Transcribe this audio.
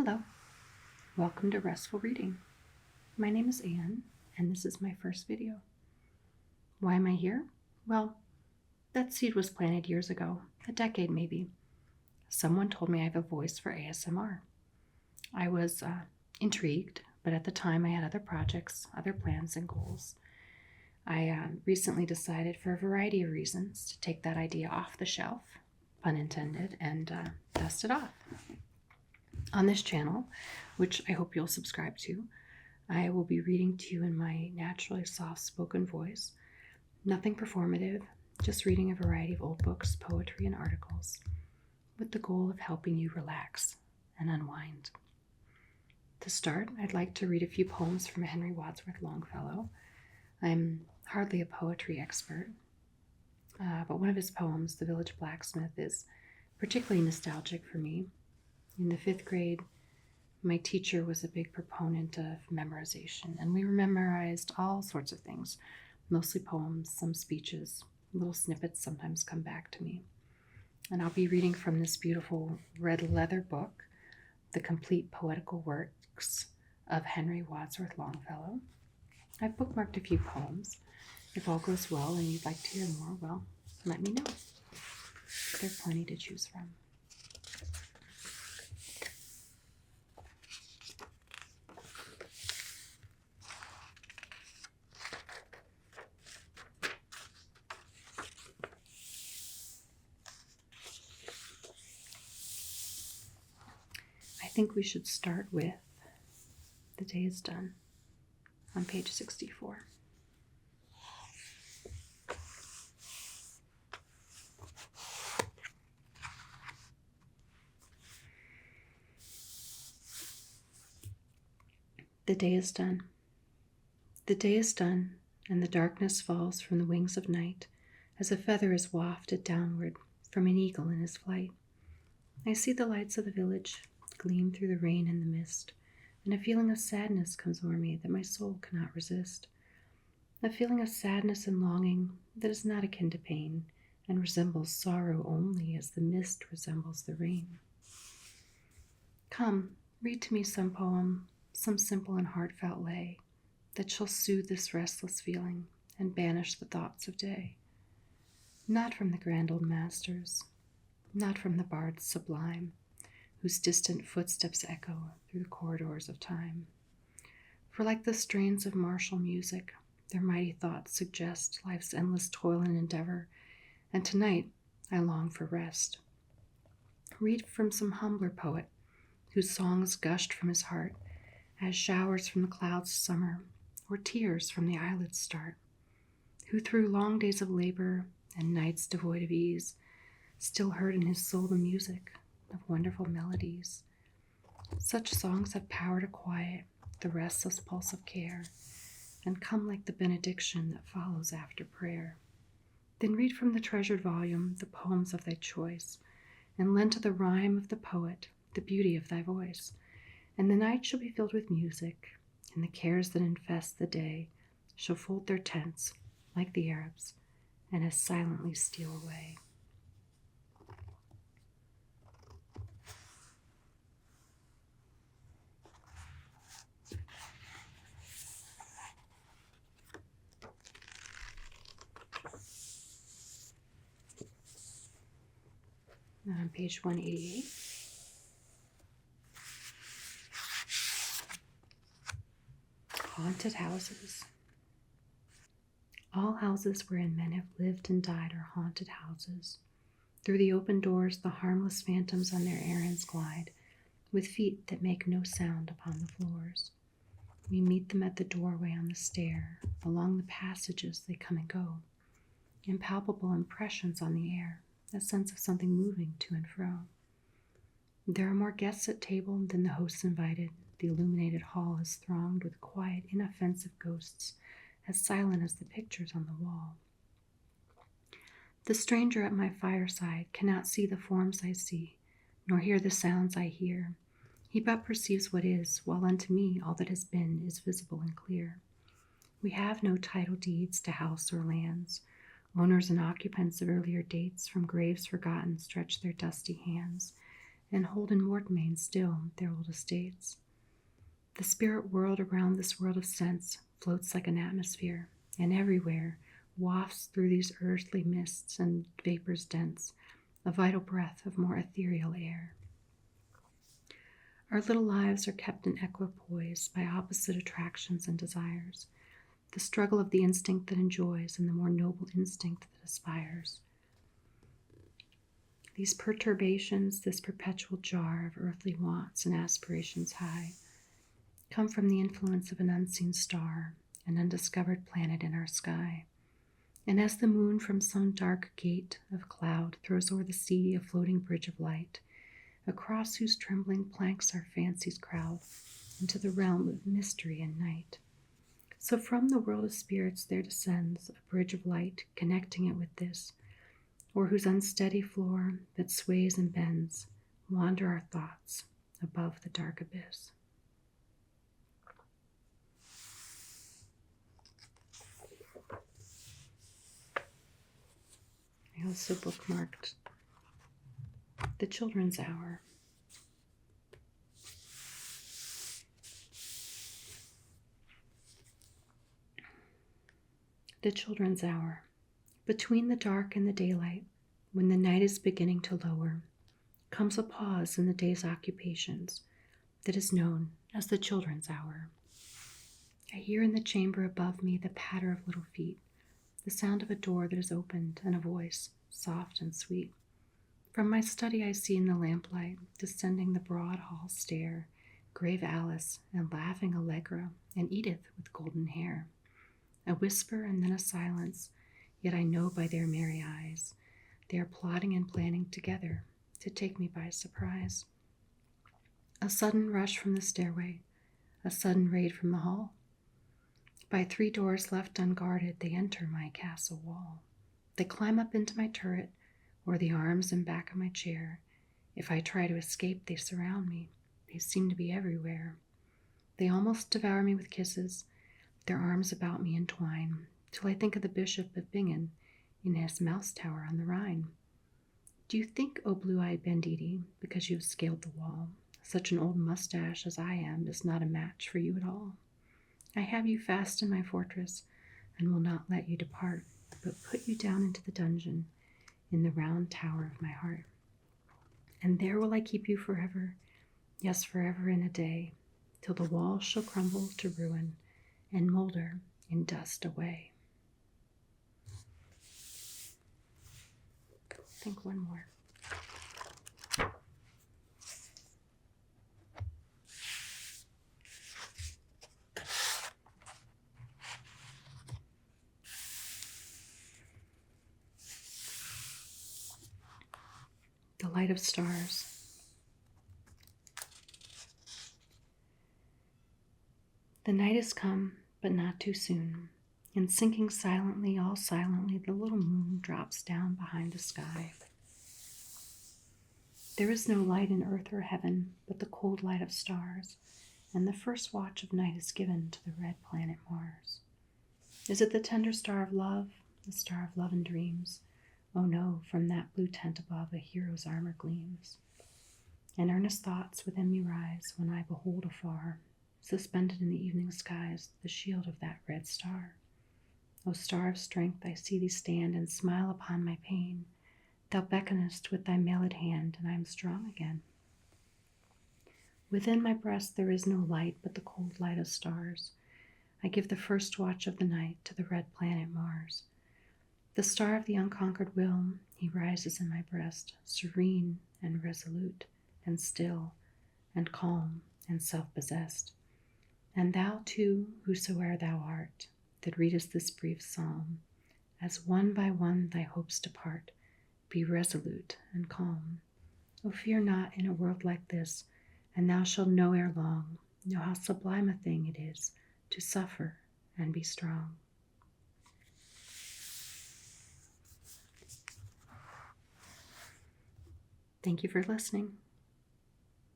Hello, welcome to Restful Reading. My name is Anne, and this is my first video. Why am I here? Well, that seed was planted years ago, a decade maybe. Someone told me I have a voice for ASMR. I was intrigued, but at the time I had other projects, other plans, and goals. I recently decided, for a variety of reasons, to take that idea off the shelf, pun intended, and dust it off. On this channel, which I hope you'll subscribe to, I will be reading to you in my naturally soft-spoken voice. Nothing performative, just reading a variety of old books, poetry, and articles, with the goal of helping you relax and unwind. To start, I'd like to read a few poems from Henry Wadsworth Longfellow. I'm hardly a poetry expert, but one of his poems, The Village Blacksmith, is particularly nostalgic for me. In the 5th grade, my teacher was a big proponent of memorization, and we memorized all sorts of things, mostly poems, some speeches. Little snippets sometimes come back to me. And I'll be reading from this beautiful red leather book, The Complete Poetical Works of Henry Wadsworth Longfellow. I've bookmarked a few poems. If all goes well and you'd like to hear more, well, let me know. There are plenty to choose from. I think we should start with The Day is Done on page 64. The day is done. The day is done, and the darkness falls from the wings of night as a feather is wafted downward from an eagle in his flight. I see the lights of the village gleam through the rain and the mist, and a feeling of sadness comes o'er me that my soul cannot resist. A feeling of sadness and longing that is not akin to pain, and resembles sorrow only as the mist resembles the rain. Come, read to me some poem, some simple and heartfelt lay, that shall soothe this restless feeling and banish the thoughts of day. Not from the grand old masters, not from the bards sublime, whose distant footsteps echo through the corridors of time. For like the strains of martial music, their mighty thoughts suggest life's endless toil and endeavor, and tonight I long for rest. Read from some humbler poet, whose songs gushed from his heart as showers from the clouds of summer, or tears from the eyelids start, who through long days of labor and nights devoid of ease, still heard in his soul the music of wonderful melodies. Such songs have power to quiet the restless pulse of care, and come like the benediction that follows after prayer. Then read from the treasured volume the poems of thy choice, and lend to the rhyme of the poet the beauty of thy voice. And the night shall be filled with music, and the cares that infest the day shall fold their tents like the Arabs, and as silently steal away. On page 188. Haunted houses. All houses wherein men have lived and died are haunted houses. Through the open doors the harmless phantoms on their errands glide, with feet that make no sound upon the floors. We meet them at the doorway on the stair, along the passages they come and go. Impalpable impressions on the air, a sense of something moving to and fro. There are more guests at table than the hosts invited. The illuminated hall is thronged with quiet, inoffensive ghosts, as silent as the pictures on the wall. The stranger at my fireside cannot see the forms I see, nor hear the sounds I hear. He but perceives what is, while unto me all that has been is visible and clear. We have no title deeds to house or lands. Owners and occupants of earlier dates from graves forgotten stretch their dusty hands, and hold in mortmain still their old estates. The spirit world around this world of sense floats like an atmosphere, and everywhere wafts through these earthly mists and vapors dense a vital breath of more ethereal air. Our little lives are kept in equipoise by opposite attractions and desires, the struggle of the instinct that enjoys and the more noble instinct that aspires. These perturbations, this perpetual jar of earthly wants and aspirations high, come from the influence of an unseen star, an undiscovered planet in our sky. And as the moon from some dark gate of cloud throws o'er the sea a floating bridge of light, across whose trembling planks our fancies crowd into the realm of mystery and night, so from the world of spirits there descends a bridge of light connecting it with this, o'er whose unsteady floor that sways and bends wander our thoughts above the dark abyss. I also bookmarked The Children's Hour. The Children's Hour. Between the dark and the daylight, when the night is beginning to lower, comes a pause in the day's occupations that is known as the children's hour. I hear in the chamber above me the patter of little feet, the sound of a door that is opened, and a voice, soft and sweet. From my study I see in the lamplight, descending the broad hall stair, grave Alice and laughing Allegra and Edith with golden hair. A whisper and then a silence, yet I know by their merry eyes they are plotting and planning together to take me by surprise. A sudden rush from the stairway, a sudden raid from the hall. By 3 doors left unguarded, they enter my castle wall. They climb up into my turret, or the arms and back of my chair. If I try to escape, they surround me. They seem to be everywhere. They almost devour me with kisses, their arms about me entwine, till I think of the Bishop of Bingen in his mouse tower on the Rhine. Do you think, O blue-eyed banditti, because you have scaled the wall, such an old mustache as I am is not a match for you at all? I have you fast in my fortress, and will not let you depart, but put you down into the dungeon in the round tower of my heart. And there will I keep you forever, yes, forever and a day, till the walls shall crumble to ruin and molder in dust away. I think one more. The Light of Stars. The night has come, but not too soon, and sinking silently, all silently, the little moon drops down behind the sky. There is no light in earth or heaven but the cold light of stars, and the first watch of night is given to the red planet Mars. Is it the tender star of love, the star of love and dreams? Oh no, from that blue tent above a hero's armor gleams. And earnest thoughts within me rise when I behold afar, suspended in the evening skies, the shield of that red star. O star of strength, I see thee stand and smile upon my pain. Thou beckonest with thy mailed hand, and I am strong again. Within my breast there is no light but the cold light of stars. I give the first watch of the night to the red planet Mars. The star of the unconquered will, he rises in my breast, serene and resolute and still and calm and self-possessed. And thou too, whosoe'er thou art, that readest this brief psalm, as one by one thy hopes depart, be resolute and calm. O fear not in a world like this, and thou shalt know ere long, know how sublime a thing it is to suffer and be strong. Thank you for listening.